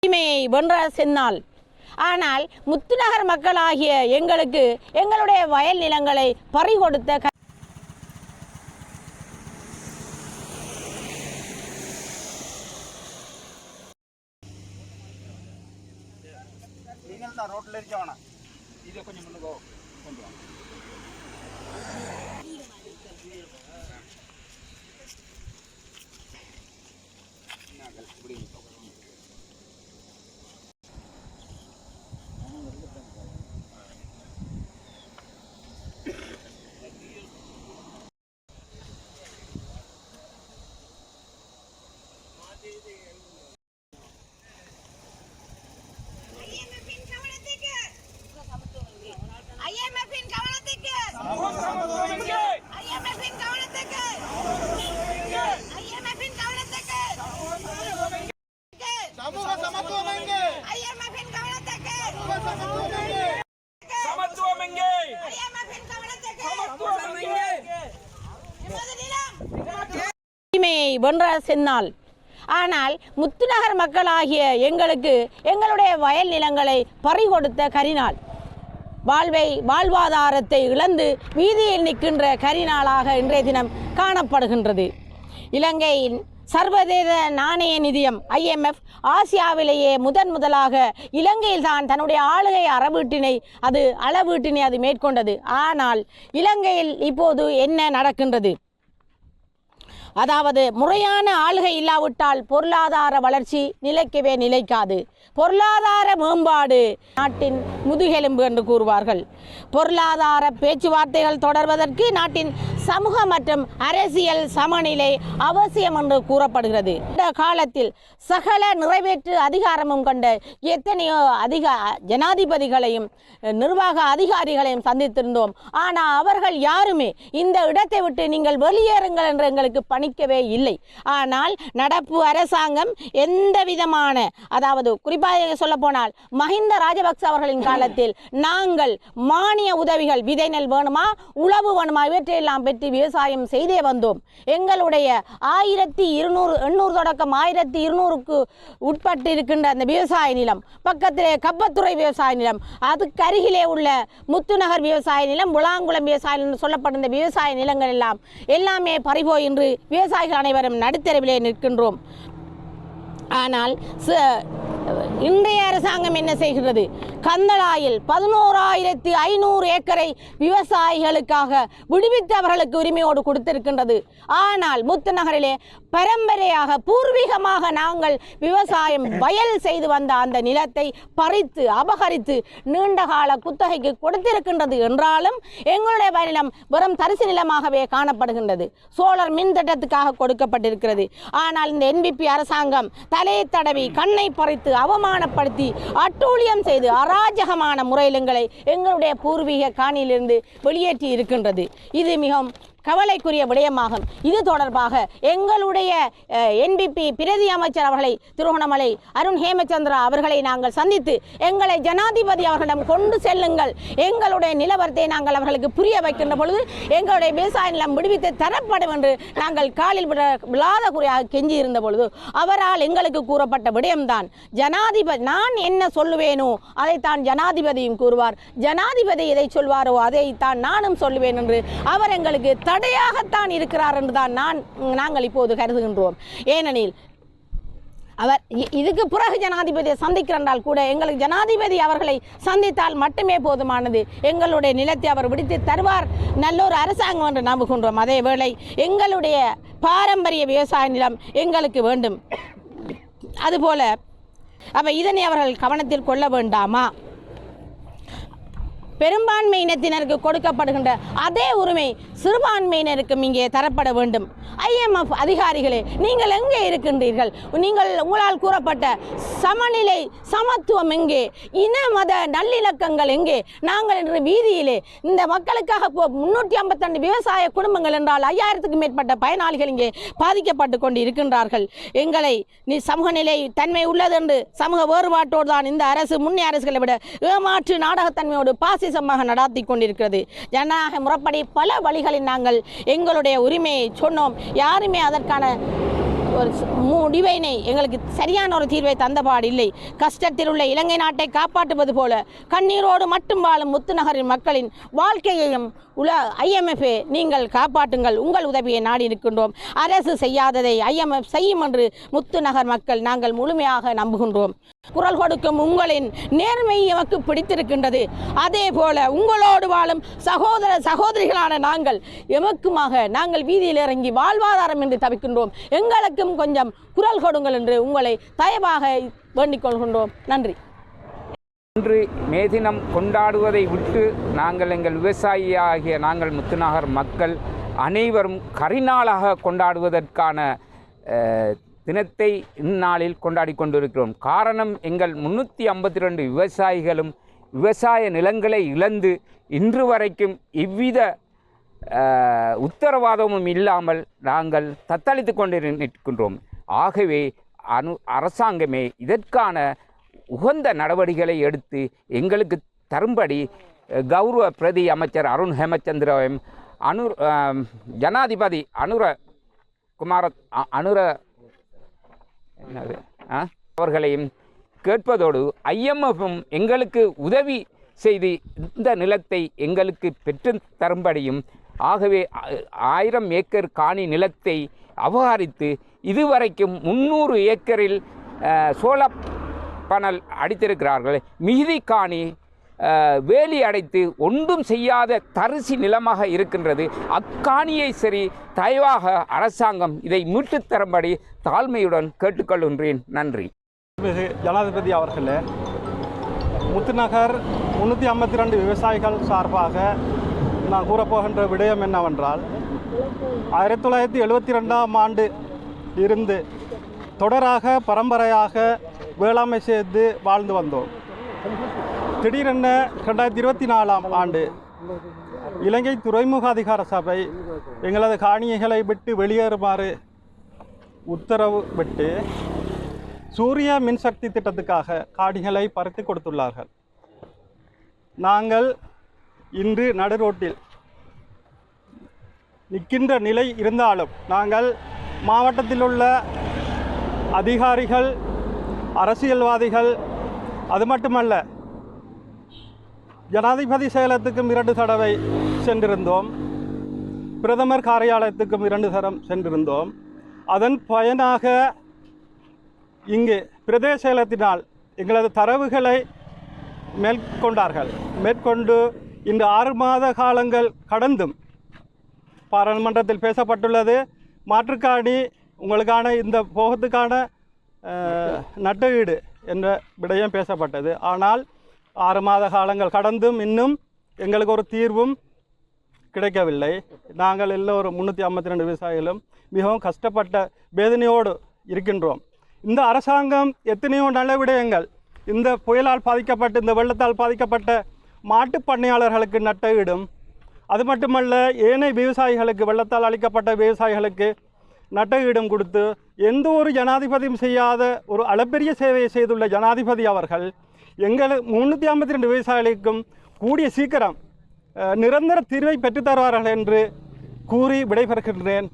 உரிமையை வென்ற சென்னால். ஆனால் முத்துநகர் மக்களாகிய எங்களுக்கு எங்களுடைய வயல் நிலங்களை பறிகொடுத்த ரோட்ல இருக்கவனா இதை கொஞ்சம் முன்னுக்கோ கொண்டு வாங்க. உரிமையை வென்ற சென்னால். ஆனால் முத்துநகர் மக்களாகிய எங்களுக்கு எங்களுடைய வயல் நிலங்களை பறிகொடுத்த கரிநாள். வாழ்வாதாரத்தை இழந்து வீதியில் நிற்கின்ற கரிநாளாக இன்றைய தினம் காணப்படுகின்றது. இலங்கையின் சர்வதேச நாணய நிதியம் IMF ஆசியாவிலேயே முதலாக இலங்கையில் தான் தன்னுடைய ஆளுகை அளவீட்டினை அது மேற்கொண்டது. ஆனால் இலங்கையில் இப்போது என்ன நடக்கின்றது? அதாவது முறையான ஆளுகை இல்லாவிட்டால் பொருளாதார வளர்ச்சி நிலைக்காது. பொருளாதார மேம்பாடு நாட்டின் முதுகெலும்பு என்று கூறுவார்கள். பொருளாதார பேச்சுவார்த்தைகள் தொடர்வதற்கு நாட்டின் சமூக மற்றும் அரசியல் சமநிலை அவசியம் என்று கூறப்படுகிறது. இந்த காலத்தில் சகல நிறைவேற்று அதிகாரமும் கொண்ட எத்தனையோ ஜனாதிபதிகளையும் நிர்வாக அதிகாரிகளையும் சந்தித்திருந்தோம். ஆனால் அவர்கள் யாருமே இந்த இடத்தை விட்டு நீங்கள் வெளியேறுங்கள் என்று எங்களுக்கு பணிக்கவே இல்லை. ஆனால் நடப்பு அரசாங்கம் எந்த விதமான, அதாவது குறிப்பாக சொல்ல போனால் மஹிந்த ராஜபக்ச அவர்களின் காலத்தில் நாங்கள் மானிய உதவிகள், விதை நெல் வேணுமா, உழவு வேணுமா, இவற்றையெல்லாம் பெற்று விவசாயம் செய்தே வந்தோம். எங்களுடைய 1200 தொடக்கம் 1200க்கு உட்பட்டு இருக்கின்ற அந்த விவசாய நிலம், பக்கத்திலே கப்பத்துறை விவசாய நிலம், அதுக்கு அருகிலே உள்ள முத்துநகர் விவசாய நிலம், முலாங்குளம் விவசாய நிலம் சொல்லப்படுகின்ற விவசாய நிலங்கள் எல்லாமே பறிபோய் இன்று விவசாயிகள் அனைவரும் நடுத்தரவிலே நிற்கின்றோம். ஆனால் இன்றைய அரசாங்கம் என்ன செய்கிறது? கந்தளாயில் 11,500 ஏக்கரை விவசாயிகளுக்காக விடுவித்து அவர்களுக்கு உரிமையோடு கொடுத்திருக்கின்றது. ஆனால் முத்துநகரிலே பரம்பரையாக பூர்வீகமாக நாங்கள் விவசாயம் வயல் செய்து வந்த அந்த நிலத்தை பறித்து அபகரித்து நீண்டகால குத்தகைக்கு கொடுத்திருக்கின்றது. என்றாலும் எங்களுடைய நிலம் வெறும் தரிசு நிலமாகவே காணப்படுகின்றது. சோலார் மின் திட்டத்துக்காக கொடுக்கப்பட்டிருக்கிறது. ஆனால் இந்த NPP அரசாங்கம் தலையை தடவி கண்ணை பறித்து அவமானப்படுத்தி அட்டூழியம் செய்து அராஜகமான முறையிலங்களை எங்களுடைய பூர்வீக காணியிலிருந்து வெளியேற்றி இருக்கின்றது. இது மிகவும் கவலைக்குரிய விடயமாகும். இது தொடர்பாக எங்களுடைய NPP பிரதி அமைச்சர் அவர்களை, திருகோணமலை அருண் ஹேமச்சந்திரா அவர்களை நாங்கள் சந்தித்து எங்களை ஜனாதிபதி அவர்களிடம் கொண்டு செல்லுங்கள், எங்களுடைய நிலவரத்தை நாங்கள் அவர்களுக்கு புரிய வைக்கின்ற பொழுது எங்களுடைய விவசாய நிலம் விடுவித்து தரப்படும் என்று நாங்கள் காலில் விழாத குறையாக கெஞ்சி இருந்த பொழுது அவரால் எங்களுக்கு கூறப்பட்ட விடயம்தான், ஜனாதிபதி நான் என்ன சொல்லுவேனோ அதைத்தான் ஜனாதிபதியும் கூறுவார், ஜனாதிபதி எதை சொல்வாரோ அதைத்தான் நானும் சொல்லுவேன் என்று அவர் எங்களுக்கு தடையாகத்தான் இருக்கிறார் என்றுதான் நாங்கள் இப்போது கருதுகின்றோம். ஏனெனில் அவர் இதுக்கு பிறகு ஜனாதிபதியை சந்திக்கிறால் கூட எங்களுக்கு ஜனாதிபதி அவர்களை சந்தித்தால் மட்டுமே போதுமானது. எங்களுடைய நிலத்தை அவர் விடுத்து தருவார், நல்லொரு அரசாங்கம் என்று நம்புகின்றோம். அதே வேளை எங்களுடைய பாரம்பரிய விவசாய நிலம் எங்களுக்கு வேண்டும். அதுபோல இதனை அவர்கள் கவனத்தில் கொள்ள வேண்டாமா? பெரும்பான்மை இனத்தினருக்கு கொடுக்கப்படுகின்ற அதே உரிமை சிறுபான்மையினருக்கும் இங்கே தரப்பட வேண்டும். IMF அதிகாரிகளே, நீங்கள் எங்கே இருக்கின்றீர்கள்? உங்களால் கூறப்பட்ட சமநிலை சமத்துவம் எங்கே? இன மத நல்லிணக்கங்கள் எங்கே? நாங்கள் இன்று வீதியிலே இந்த மக்களுக்காக 352 விவசாய குடும்பங்கள் என்றால் 5000க்கும் மேற்பட்ட பயனாளிகள் இங்கே பாதிக்கப்பட்டு கொண்டு இருக்கின்றார்கள். எங்களை சமூக நிலை தன்மை உள்ளது என்று சமூக வேறுபாட்டோடு தான் இந்த அரசு முன்னே அரசுகளை விட ஏமாற்று நாடகத்தன்மையோடு பாசிசமாக நடாத்தி கொண்டிருக்கிறது. ஜனநாயக முறைப்படி பல வழிகளில் நாங்கள் எங்களுடைய உரிமையை சொன்னோம். யாருமே அதற்கான ஒரு முடிவினை எங்களுக்கு சரியான ஒரு தீர்வை தந்தபாடு இல்லை. கஷ்டத்தில் உள்ள இலங்கை நாட்டை காப்பாற்றுவது போல கண்ணீரோடு மட்டும் வாழும் முத்துநகரின் மக்களின் வாழ்க்கையையும் IMF நீங்கள் காப்பாற்றுங்கள், உங்கள் உதவியை நாடி இருக்கின்றோம். அரசு செய்யாததை IMF செய்யும் என்று முத்துநகர் மக்கள் நாங்கள் முழுமையாக நம்புகின்றோம். குரல் கொடுக்கும் உங்களின் நேர்மை எமக்கு பிடித்திருக்கின்றது. அதே போல உங்களோடு வாழும் சகோதர சகோதரிகளான நாங்கள் எமக்குமாக நாங்கள் வீதியில் இறங்கி வாழ்வாதாரம் என்று தவிக்கின்றோம். எங்களுக்கும் கொஞ்சம் குரல் கொடுங்கள் என்று உங்களை தயவாக வேண்டிக் கொள்கின்றோம். நன்றி. இன்று மே தினம் கொண்டாடுவதை விட்டு நாங்கள் எங்கள் விவசாயியாகிய நாங்கள் முத்துநகர் மக்கள் அனைவரும் கரிநாளாக கொண்டாடுவதற்கான தினத்தை இந்நாளில் கொண்டாடி கொண்டிருக்கிறோம். காரணம், எங்கள் 352 விவசாயிகளும் விவசாய நிலங்களை இழந்து இன்று வரைக்கும் இவ்வித உத்தரவாதமும் இல்லாமல் நாங்கள் தத்தளித்து கொண்டு நிற்கின்றோம். ஆகவே அரசாங்கமே இதற்கான உகந்த நடவடிக்கைகளை எடுத்து எங்களுக்கு தரும்படி கௌரவ பிரதி அமைச்சர் அருண் ஹேமச்சந்திரவையும் ஜனாதிபதி அவர்களையும் கேட்பதோடு IMFம் எங்களுக்கு உதவி செய்து இந்த நிலத்தை எங்களுக்கு பெற்று தரும்படியும், ஆகவே 1000 ஏக்கர் காணி நிலத்தை அபகரித்து இதுவரைக்கும் 300 ஏக்கரில் சோலார் பனல் அடித்திருக்கிறார்கள். மிகுதி காணி வேலி அடைத்து ஒன்றும் செய்யாத தரிசி நிலமாக இருக்கின்றது. அக்காணியை சரி தயவாக அரசாங்கம் இதை மீட்டுத் தரும்படி தாழ்மையுடன் கேட்டுக்கொள்கின்றேன். நன்றி. ஜனாதிபதி அவர்களே, முத்துநகர் 352 விவசாயிகள் சார்பாக நான் கூறப்போகின்ற விடயம் என்னவென்றால், 1972ஆம் ஆண்டு இருந்து தொடராக பரம்பரையாக வேளாண்மை செய்து வாழ்ந்து வந்தோம். திடீரென 2024ஆம் ஆண்டு இலங்கை துறைமுக அதிகார சபை எங்களது காணிகளை விட்டு வெளியேறுமாறு உத்தரவு விட்டு சூரிய மின்சக்தி திட்டத்துக்காக காணிகளை பறித்து கொடுத்துள்ளார்கள். நாங்கள் இன்று நடுரோட்டில் நிற்கின்ற நிலை இருந்தாலும் நாங்கள் மாவட்டத்தில் உள்ள அதிகாரிகள், அரசியல்வாதிகள், அது மட்டுமல்ல ஜனாதிபதி செயலகத்துக்கும் 2 தடவை சென்றிருந்தோம், பிரதமர் காரியாலயத்துக்கும் 2 தரம் சென்றிருந்தோம். அதன் பயனாக இங்கு பிரதேச செயலகத்தினால் எங்களது தரவுகளை மேற்கொண்டு இந்த 6 மாத காலங்கள் கடந்தும் பாராளுமன்றத்தில் பேசப்பட்டுள்ளது. மாற்றுக்காணி உங்களுக்கான இந்த போகத்துக்கான நட்டஈடு என்ற விடயம் பேசப்பட்டது. ஆனால் 6 மாத காலங்கள் கடந்தும் இன்னும் எங்களுக்கு ஒரு தீர்வும் கிடைக்கவில்லை. நாங்கள் எல்லோரும் 352 விவசாயிகளும் மிகவும் கஷ்டப்பட்ட வேதனையோடு இருக்கின்றோம். இந்த அரசாங்கம் எத்தனையோ நல்ல விடயங்கள், இந்த புயலால் பாதிக்கப்பட்ட, இந்த வெள்ளத்தால் பாதிக்கப்பட்ட மாட்டுப் பண்ணையாளர்களுக்கு நட்டஈடும், அது மட்டுமல்ல ஏனைய விவசாயிகளுக்கு, வெள்ளத்தால் அளிக்கப்பட்ட விவசாயிகளுக்கு நட்டஈடும் கொடுத்து எந்த ஒரு ஜனாதிபதியும் செய்யாத ஒரு அளப்பெரிய சேவையை செய்துள்ள ஜனாதிபதி அவர்கள் எங்கள் 352 விவசாயிகளுக்கும் கூடிய சீக்கிரம் நிரந்தர தீர்வை பெற்றுத்தருவார்கள் என்று கூறி விடைபெறுகின்றேன்.